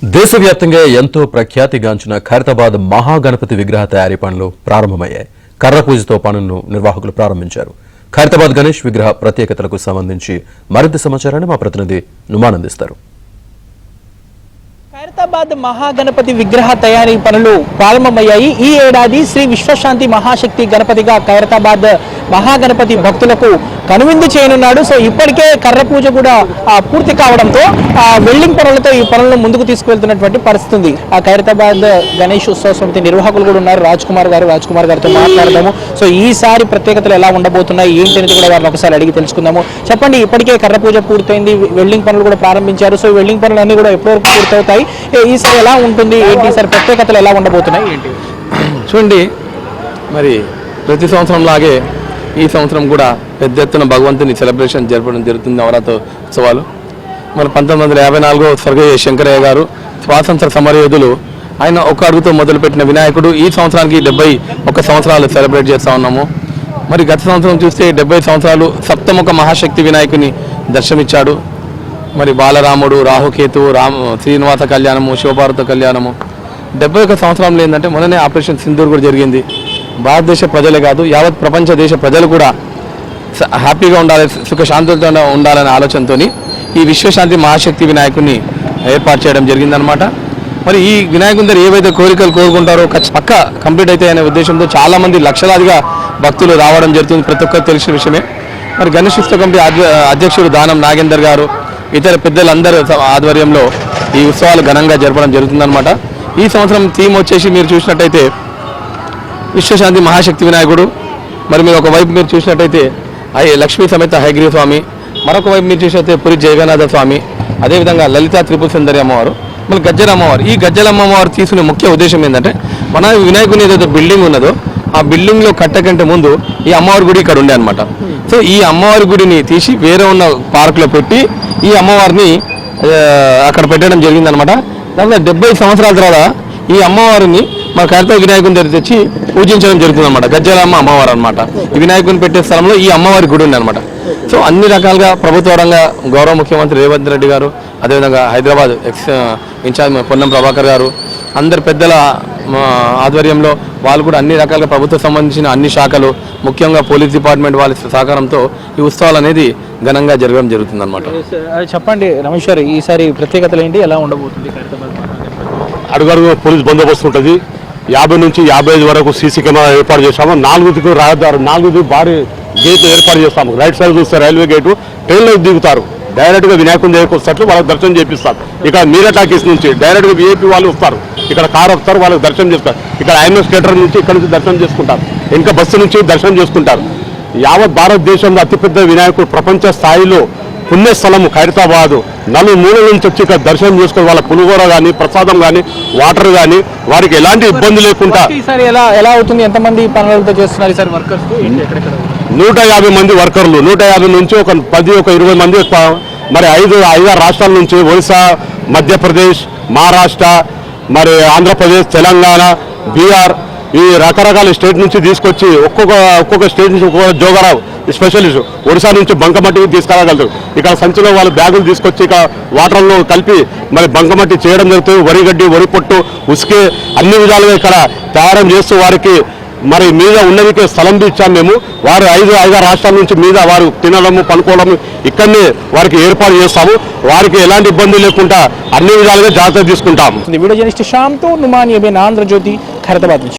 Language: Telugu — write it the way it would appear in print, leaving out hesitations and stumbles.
దేశవ్యాప్తంగా ఎంతో ప్రఖ్యాతిగాంచిన ఖైరతాబాద్ మహాగణపతి విగ్రహ తయారీ పనులు ప్రారంభమయ్యాయి. కర్ర పూజతో పనులను నిర్వాహకులు ప్రారంభించారు. ఖైరతాబాద్ గణేష్ విగ్రహ ప్రత్యేకతలకు సంబంధించి మరింత సమాచారాన్ని మా ప్రతినిధి నుమాన్ అందిస్తారు. ఖైరతాబాద్ మహాగణపతి విగ్రహ తయారీ పనులు ప్రారంభమయ్యాయి. ఈ ఏడాది శ్రీ విశ్వశాంతి మహాశక్తి గణపతిగా ఖైరతాబాద్ మహాగణపతి భక్తులకు కనువిందు చేయనున్నాడు. సో ఇప్పటికే కర్ర పూజ కూడా పూర్తి కావడంతో వెల్డింగ్ పనులతో ఈ పనులను ముందుకు తీసుకువెళ్తున్నటువంటి పరిస్థితి ఉంది. ఖైరతాబాద్ గణేష్ ఉత్సవ సమితి నిర్వాహకులు కూడా ఉన్నారు. రాజ్ కుమార్ గారితో మాట్లాడదాము. సో ఈసారి ప్రత్యేకతలు ఎలా ఉండబోతున్నాయి ఏంటి అనేది కూడా వారిని ఒకసారి అడిగి తెలుసుకుందాము. చెప్పండి, ఇప్పటికే కర్ర పూజ పూర్తయింది, వెల్డింగ్ పనులు కూడా ప్రారంభించారు. సో వెల్డింగ్ పనులు అన్ని కూడా ఎప్పటి వరకు పూర్తవుతాయి, ఈసారి ఎలా ఉంటుంది ఏంటి, ఈసారి ప్రత్యేకతలు ఎలా ఉండబోతున్నాయి ఏంటి? చూడండి, మరి ప్రతి సంవత్సరం లాగే ఈ సంవత్సరం కూడా పెద్ద ఎత్తున భగవంతుని సెలబ్రేషన్ జరపడం జరుగుతుంది. నవరాత్రి ఉత్సవాలు మన 1954 స్వర్గీయ శంకరయ్య గారు స్వాతంత్ర సమరయోధులు, ఆయన ఒక అడుగుతో మొదలుపెట్టిన వినాయకుడు ఈ సంవత్సరానికి 71 సంవత్సరాలు సెలబ్రేట్ చేస్తూ ఉన్నాము. మరి గత సంవత్సరం చూస్తే 70 సంవత్సరాలు సప్తముఖ మహాశక్తి వినాయకుని దర్శనమిచ్చాడు. మరి బాలరాముడు, రాహుకేతు, శ్రీనివాస కళ్యాణము, శివపార్వత కళ్యాణము. 71 సంవత్సరంలో ఏంటంటే మొన్ననే ఆపరేషన్ సింధూర్ కూడా జరిగింది. భారతదేశ ప్రజలే కాదు, యావత్ ప్రపంచ దేశ ప్రజలు కూడా హ్యాపీగా ఉండాలి, సుఖశాంతులతో ఉండాలనే ఆలోచనతో ఈ విశ్వశాంతి మహాశక్తి వినాయకుడిని ఏర్పాటు చేయడం జరిగిందనమాట. మరి ఈ వినాయకుని దగ్గర ఏవైతే కోరికలు కోరుకుంటారో పక్క కంప్లీట్ అయితే అనే ఉద్దేశంతో చాలామంది లక్షలాదిగా భక్తులు రావడం జరుగుతుంది. ప్రతి ఒక్కరు తెలిసిన విషయమే. మరి గణేష్ ఉత్సవ కమిటీ అధ్యక్షుడు దానం నాగేందర్ గారు, ఇతర పెద్దలందరూ ఆధ్వర్యంలో ఈ ఉత్సవాలు ఘనంగా జరపడం జరుగుతుందన్నమాట. ఈ సంవత్సరం థీమ్ వచ్చేసి మీరు చూసినట్టయితే విశ్వశాంతి మహాశక్తి వినాయకుడు. మరి మీరు ఒకవైపు మీరు చూసినట్టయితే లక్ష్మీ సమేత హయగ్రీవ స్వామి, మరొక వైపు మీరు చూసినట్టే పురి జగన్నాథ స్వామి, అదేవిధంగా లలితా త్రిపుర సుందరి అమ్మవారు, మళ్ళీ గజ్జల అమ్మవారు. ఈ గజ్జల అమ్మవారు తీసుకునే ముఖ్య ఉద్దేశం ఏంటంటే, మన వినాయకుని ఏదైతే బిల్డింగ్ ఉన్నదో ఆ బిల్డింగ్లో కట్టకంటే ముందు ఈ అమ్మవారి గుడి ఇక్కడ ఉండే అనమాట. సో ఈ అమ్మవారి గుడిని తీసి వేరే ఉన్న పార్కులో పెట్టి ఈ అమ్మవారిని అక్కడ పెట్టడం జరిగిందనమాట. దాంట్లో 70 సంవత్సరాల తర్వాత ఈ అమ్మవారిని మన ఖైరతాబాద్ వినాయకుని దగ్గర తెచ్చి పూజించడం జరుగుతుంది అనమాట. గజ్జలమ్మ అమ్మవారు అనమాట. ఈ వినాయకుని పెట్టే స్థలంలో ఈ అమ్మవారి గుడి ఉంది అనమాట. సో అన్ని రకాలుగా ప్రభుత్వ రంగా గౌరవ ముఖ్యమంత్రి రేవంత్ రెడ్డి గారు, అదేవిధంగా హైదరాబాద్ ఇన్ఛార్జ్ పొన్నం ప్రభాకర్ గారు, అందరి పెద్దల ఆధ్వర్యంలో వాళ్ళు కూడా అన్ని రకాలుగా ప్రభుత్వం సంబంధించిన అన్ని శాఖలు, ముఖ్యంగా పోలీస్ డిపార్ట్మెంట్ వాళ్ళ సహకారంతో ఈ ఉత్సవాలు అనేది ఘనంగా జరగడం జరుగుతుంది అనమాట. చెప్పండి రమేష్ గారు, ఈసారి ప్రత్యేకతలు ఏంటి, ఎలా ఉండబోతుంది? అడుగడుగు పోలీస్ బందోబస్తు ఉంటుంది. 50 నుంచి 55 వరకు సీసీ కెమెరా ఏర్పాటు చేస్తాము. 4 రహదారు 4 భారీ గేట్లు ఏర్పాటు చేస్తాము. రైట్ సైడ్ చూస్తే రైల్వే గేటు, ట్రైన్లో దిగుతారు, డైరెక్ట్గా వినాయకుని దగ్గరకు వస్తారు, వాళ్ళకి దర్శనం చేపిస్తారు. ఇక్కడ మీరా టాకీస్ నుంచి డైరెక్ట్గా విఐపీ వాళ్ళు వస్తారు, ఇక్కడ కారు వస్తారు, వాళ్ళకి దర్శనం చేస్తారు. ఇక్కడ ఐఎంఎస్ థియేటర్ నుంచి ఇక్కడ నుంచి దర్శనం చేసుకుంటారు, ఇంకా బస్సు నుంచి దర్శనం చేసుకుంటారు. యావత్ భారతదేశంలో అతిపెద్ద వినాయకుడు, ప్రపంచ స్థాయిలో పుణ్యస్థలము ఖైరతాబాదు. నలుమూలల నుంచి వచ్చి ఇక్కడ దర్శనం చేసుకుని వాళ్ళ పులిహోర కానీ, ప్రసాదం కానీ, వాటర్ కానీ వారికి ఎలాంటి ఇబ్బంది లేకుండా. ఎలా అవుతుంది, ఎంతమంది పనులతో చేస్తున్నారు ఈసారి వర్కర్స్? 150 మంది వర్కర్లు, 150 నుంచి ఒక 10, 20 మంది మరి 5 రాష్ట్రాల నుంచి, ఒరిస్సా, మధ్యప్రదేశ్, మహారాష్ట్ర, మరి ఆంధ్రప్రదేశ్, తెలంగాణ, బీహార్, ఈ రకరకాల స్టేట్ నుంచి తీసుకొచ్చి ఒక్కొక్క స్టేట్ నుంచి ఒక్కొక్క జోగరావు స్పెషలిస్ట్, ఒడిశా నుంచి బంకమట్టి తీసుకురాగలుగుతారు. ఇక్కడ సంచిలో వాళ్ళు బ్యాగులు తీసుకొచ్చి ఇక్కడ వాటర్లో కలిపి మరి బంకమట్టి చేయడం జరుగుతుంది. వరిగడ్డి, వరి పొట్టు, ఉసుకే అన్ని విధాలుగా ఇక్కడ తయారు చేస్తూ వారికి మరి మీద ఉన్నదికే స్థలం ఇచ్చాము మేము. వారు 5 రాష్ట్రాల నుంచి మీద వారు తినడము, పనుకోవడము ఇక్కడనే వారికి ఏర్పాటు చేస్తాము. వారికి ఎలాంటి ఇబ్బంది లేకుండా అన్ని విధాలుగా జాగ్రత్త తీసుకుంటాము. వీడియో జర్నలిస్ట్ శ్యామ్తో నుమాన్, ఆంధ్రజ్యోతి, ఖైరతాబాద్.